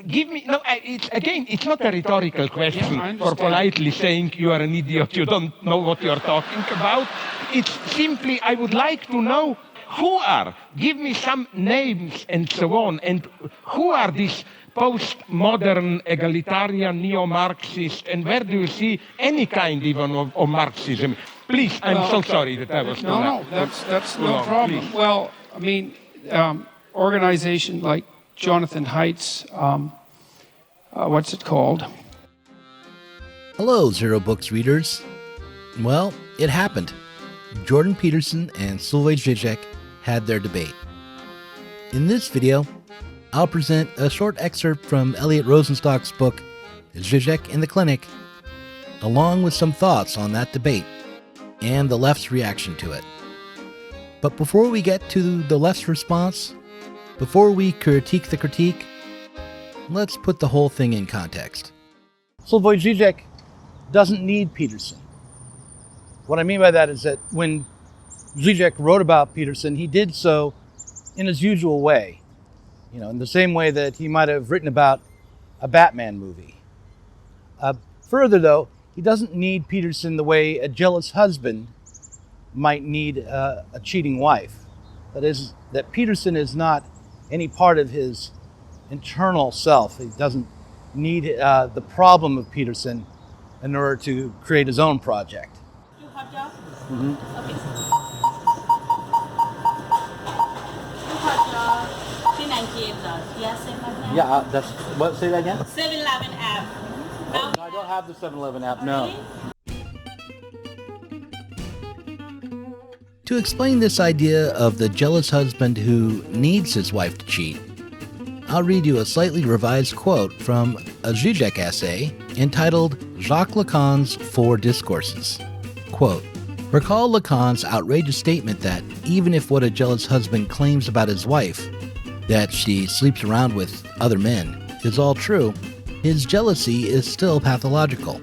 Give me no. It's not a rhetorical question I for understand. politely saying you are an idiot. You don't know what you're talking about. It's simply I would like to know who are. Give me some names and so on. And who are these postmodern egalitarian neo-Marxist? And where do you see any kind even of Marxism? Please, I'm so sorry that I was too No, that's no problem. Please. Well, I mean, organization like Jonathan Haidt's, what's it called? Hello, Zero Books readers. Well, it happened. Jordan Peterson and Slavoj Žižek had their debate. In this video, I'll present a short excerpt from Eliot Rosenstock's book, Žižek in the Clinic, along with some thoughts on that debate and the left's reaction to it. But before we get to the left's response, before we critique the critique, let's put the whole thing in context. Slavoj Žižek doesn't need Peterson. What I mean by that is that when Zizek wrote about Peterson, he did so in his usual way. In the same way that he might have written about a Batman movie. Further, though, he doesn't need Peterson the way a jealous husband might need a cheating wife. That is, that Peterson is not any part of his internal self. He doesn't need the problem of Peterson in order to create his own project. You hot dog? Mm-hmm. Okay. You hot dog, $398. Yes, same like that? Yeah, that's what. Say that again. 7-Eleven app. No, I don't have the 7-Eleven app. No. Really? To explain this idea of the jealous husband who needs his wife to cheat, I'll read you a slightly revised quote from a Žižek essay entitled Jacques Lacan's Four Discourses. Quote, recall Lacan's outrageous statement that even if what a jealous husband claims about his wife, that she sleeps around with other men, is all true, his jealousy is still pathological.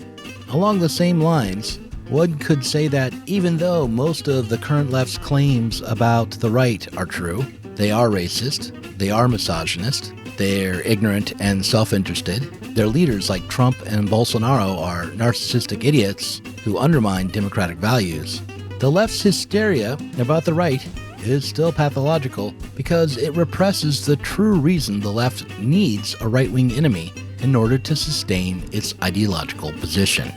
Along the same lines, one could say that even though most of the current left's claims about the right are true, they are racist, they are misogynist, they're ignorant and self-interested, their leaders like Trump and Bolsonaro are narcissistic idiots who undermine democratic values, the left's hysteria about the right is still pathological because it represses the true reason the left needs a right-wing enemy in order to sustain its ideological position.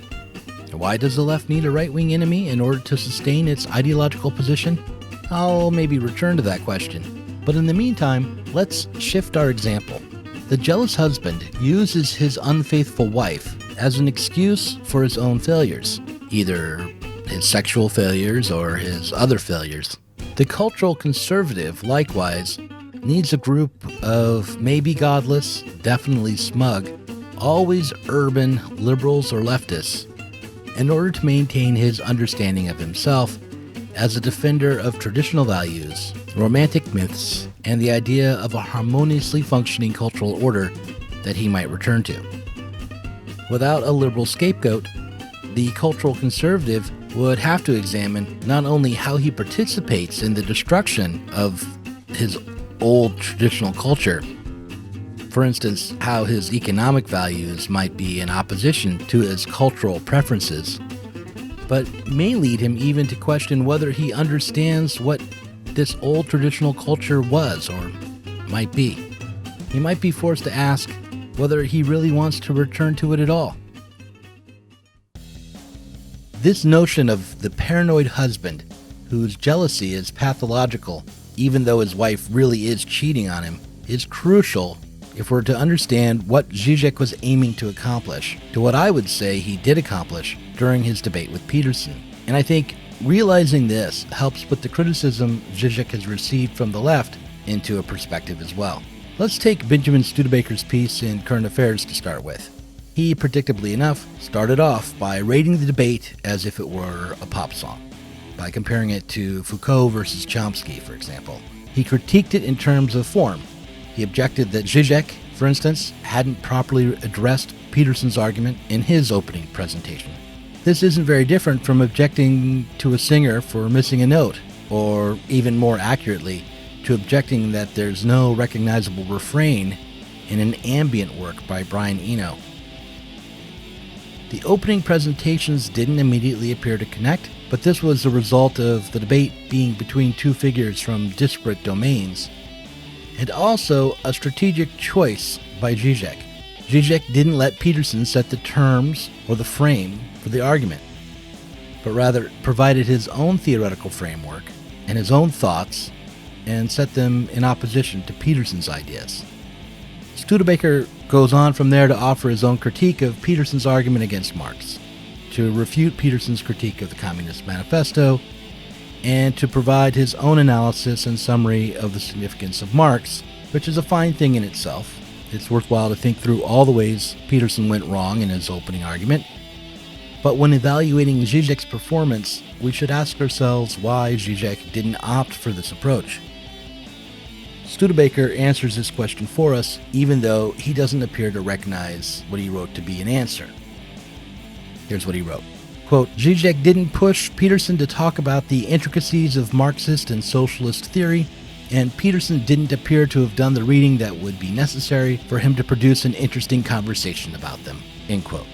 Why does the left need a right-wing enemy in order to sustain its ideological position? I'll maybe return to that question. But in the meantime, let's shift our example. The jealous husband uses his unfaithful wife as an excuse for his own failures, either his sexual failures or his other failures. The cultural conservative, likewise, needs a group of maybe godless, definitely smug, always urban liberals or leftists in order to maintain his understanding of himself as a defender of traditional values, romantic myths, and the idea of a harmoniously functioning cultural order that he might return to. Without a liberal scapegoat, the cultural conservative would have to examine not only how he participates in the destruction of his old traditional culture, for instance, how his economic values might be in opposition to his cultural preferences, but may lead him even to question whether he understands what this old traditional culture was or might be. He might be forced to ask whether he really wants to return to it at all. This notion of the paranoid husband whose jealousy is pathological even though his wife really is cheating on him is crucial if we're to understand what Žižek was aiming to accomplish, to what I would say he did accomplish during his debate with Peterson. And I think realizing this helps put the criticism Žižek has received from the left into a perspective as well. Let's take Benjamin Studebaker's piece in Current Affairs to start with. He, predictably enough, started off by rating the debate as if it were a pop song, by comparing it to Foucault versus Chomsky, for example. He critiqued it in terms of form. He objected that Žižek, for instance, hadn't properly addressed Peterson's argument in his opening presentation. This isn't very different from objecting to a singer for missing a note, or even more accurately, to objecting that there's no recognizable refrain in an ambient work by Brian Eno. The opening presentations didn't immediately appear to connect, but this was a result of the debate being between two figures from disparate domains, and also a strategic choice by Žižek. Žižek didn't let Peterson set the terms or the frame for the argument, but rather provided his own theoretical framework and his own thoughts and set them in opposition to Peterson's ideas. Studebaker goes on from there to offer his own critique of Peterson's argument against Marx, to refute Peterson's critique of the Communist Manifesto, and to provide his own analysis and summary of the significance of Marx, which is a fine thing in itself. It's worthwhile to think through all the ways Peterson went wrong in his opening argument. But when evaluating Žižek's performance, we should ask ourselves why Žižek didn't opt for this approach. Studebaker answers this question for us, even though he doesn't appear to recognize what he wrote to be an answer. Here's what he wrote. Quote, Žižek didn't push Peterson to talk about the intricacies of Marxist and socialist theory, and Peterson didn't appear to have done the reading that would be necessary for him to produce an interesting conversation about them. End quote.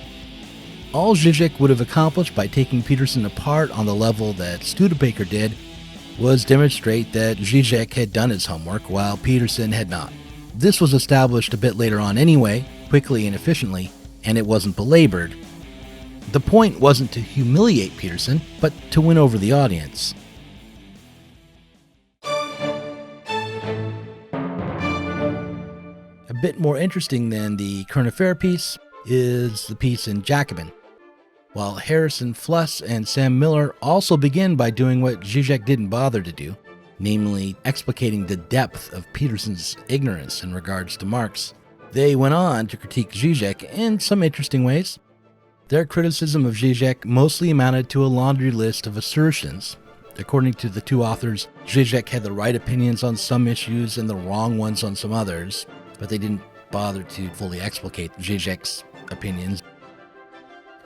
All Žižek would have accomplished by taking Peterson apart on the level that Studebaker did was demonstrate that Žižek had done his homework while Peterson had not. This was established a bit later on anyway, quickly and efficiently, and it wasn't belabored. The point wasn't to humiliate Peterson, but to win over the audience. A bit more interesting than the current affair piece is the piece in Jacobin. While Harrison Fluss and Sam Miller also begin by doing what Žižek didn't bother to do, namely explicating the depth of Peterson's ignorance in regards to Marx, they went on to critique Žižek in some interesting ways. Their criticism of Žižek mostly amounted to a laundry list of assertions. According to the two authors, Žižek had the right opinions on some issues and the wrong ones on some others, but they didn't bother to fully explicate Žižek's opinions.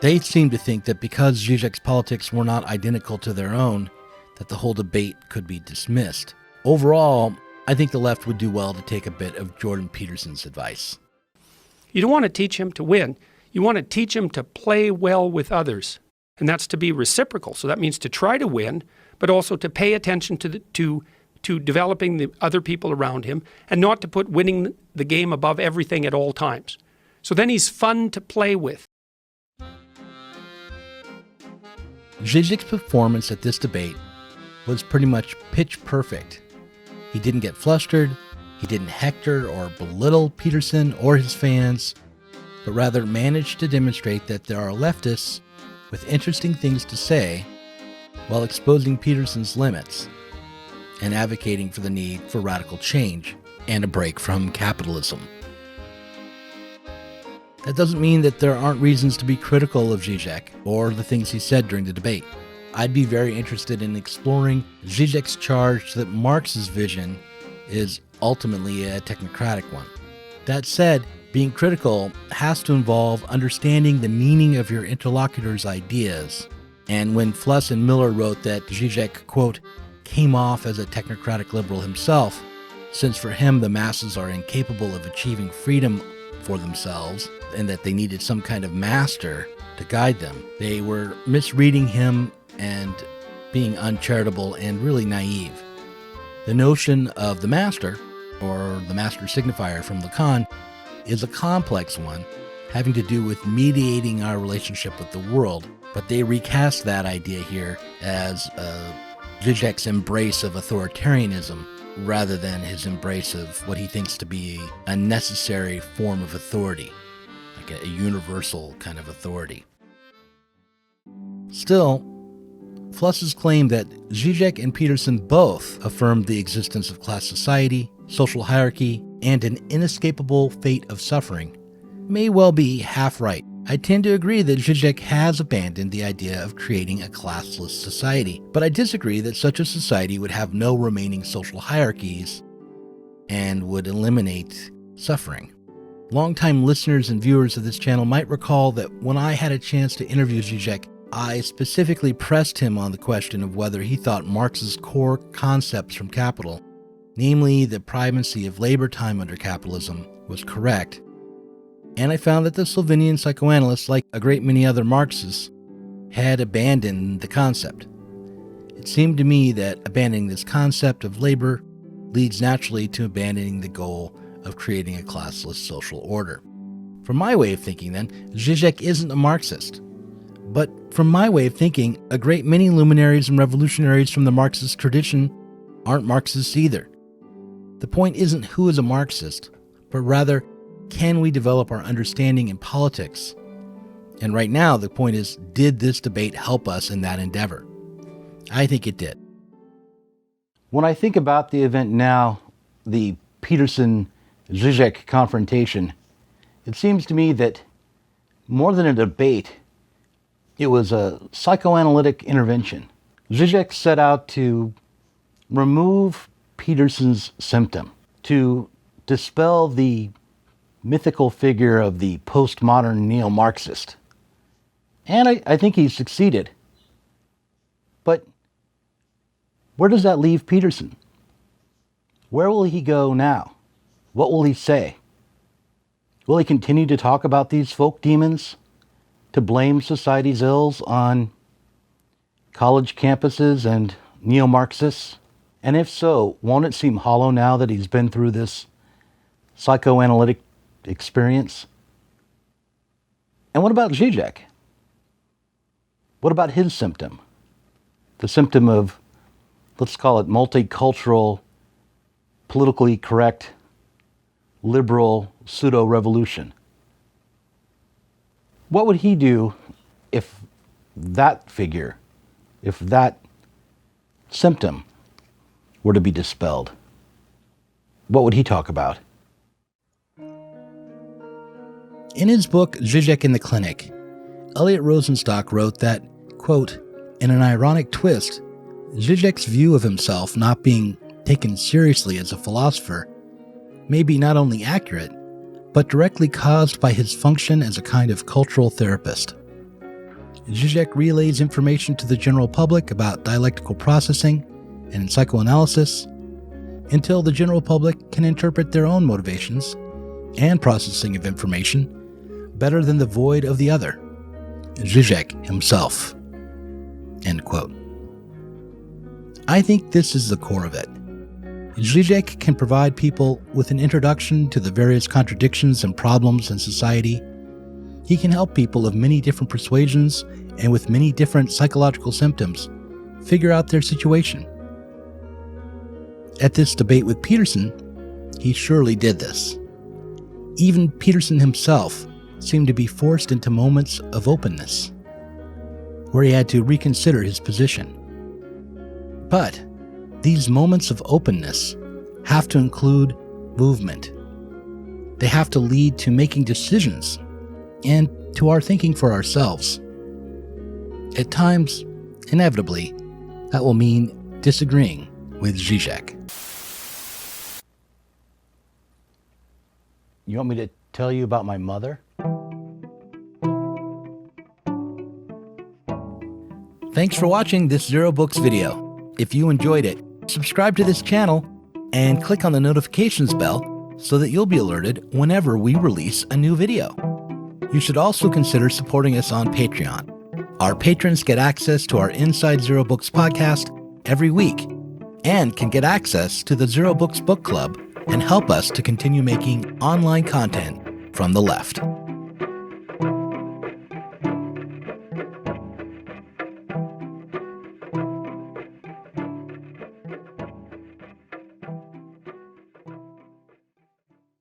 They seemed to think that because Žižek's politics were not identical to their own, that the whole debate could be dismissed. Overall, I think the left would do well to take a bit of Jordan Peterson's advice. You don't want to teach him to win. You want to teach him to play well with others. And that's to be reciprocal. So that means to try to win, but also to pay attention to developing the other people around him and not to put winning the game above everything at all times. So then he's fun to play with. Žižek's performance at this debate was pretty much pitch perfect. He didn't get flustered, he didn't hector or belittle Peterson or his fans, but rather managed to demonstrate that there are leftists with interesting things to say while exposing Peterson's limits and advocating for the need for radical change and a break from capitalism. That doesn't mean that there aren't reasons to be critical of Žižek or the things he said during the debate. I'd be very interested in exploring Žižek's charge that Marx's vision is ultimately a technocratic one. That said, being critical has to involve understanding the meaning of your interlocutor's ideas. And when Fluss and Miller wrote that Žižek, quote, came off as a technocratic liberal himself, since for him the masses are incapable of achieving freedom for themselves and that they needed some kind of master to guide them, they were misreading him and being uncharitable and really naive. The notion of the master, or the master signifier from Lacan, is a complex one, having to do with mediating our relationship with the world, but they recast that idea here as Žižek's embrace of authoritarianism rather than his embrace of what he thinks to be a necessary form of authority, like a universal kind of authority. Still, Fluss's claim that Žižek and Peterson both affirmed the existence of class society, social hierarchy, and an inescapable fate of suffering may well be half right. I tend to agree that Žižek has abandoned the idea of creating a classless society, but I disagree that such a society would have no remaining social hierarchies and would eliminate suffering. Longtime listeners and viewers of this channel might recall that when I had a chance to interview Žižek, I specifically pressed him on the question of whether he thought Marx's core concepts from Capital, namely the primacy of labor time under capitalism was correct, and I found that the Slovenian psychoanalysts, like a great many other Marxists, had abandoned the concept. It seemed to me that abandoning this concept of labor leads naturally to abandoning the goal of creating a classless social order. From my way of thinking, then, Žižek isn't a Marxist. But from my way of thinking, a great many luminaries and revolutionaries from the Marxist tradition aren't Marxists either. The point isn't who is a Marxist, but rather, can we develop our understanding in politics? And right now, the point is, did this debate help us in that endeavor? I think it did. When I think about the event now, the Peterson-Žižek confrontation, it seems to me that more than a debate, it was a psychoanalytic intervention. Žižek set out to remove Peterson's symptom, to dispel the mythical figure of the postmodern neo-Marxist. And I think he succeeded. But where does that leave Peterson? Where will he go now? What will he say? Will he continue to talk about these folk demons? To blame society's ills on college campuses and neo-Marxists? And if so, won't it seem hollow now that he's been through this psychoanalytic experience? And what about Žižek? What about his symptom? The symptom of, let's call it multicultural, politically correct, liberal pseudo-revolution. What would he do if that figure, if that symptom were to be dispelled? What would he talk about? In his book, Žižek in the Clinic, Eliot Rosenstock wrote that, quote, in an ironic twist, Žižek's view of himself not being taken seriously as a philosopher may be not only accurate, but directly caused by his function as a kind of cultural therapist. Žižek relays information to the general public about dialectical processing and psychoanalysis until the general public can interpret their own motivations and processing of information better than the void of the other, Žižek himself. End quote. I think this is the core of it. Žižek can provide people with an introduction to the various contradictions and problems in society. He can help people of many different persuasions and with many different psychological symptoms figure out their situation. At this debate with Peterson, he surely did this. Even Peterson himself seemed to be forced into moments of openness, where he had to reconsider his position. But these moments of openness have to include movement. They have to lead to making decisions and to our thinking for ourselves. At times, inevitably, that will mean disagreeing with Žižek. You want me to tell you about my mother? Thanks for watching this Zero Books video. If you enjoyed it, subscribe to this channel and click on the notifications bell so that you'll be alerted whenever we release a new video. You should also consider supporting us on Patreon. Our patrons get access to our Inside Zero Books podcast every week and can get access to the Zero Books Book Club and help us to continue making online content from the left.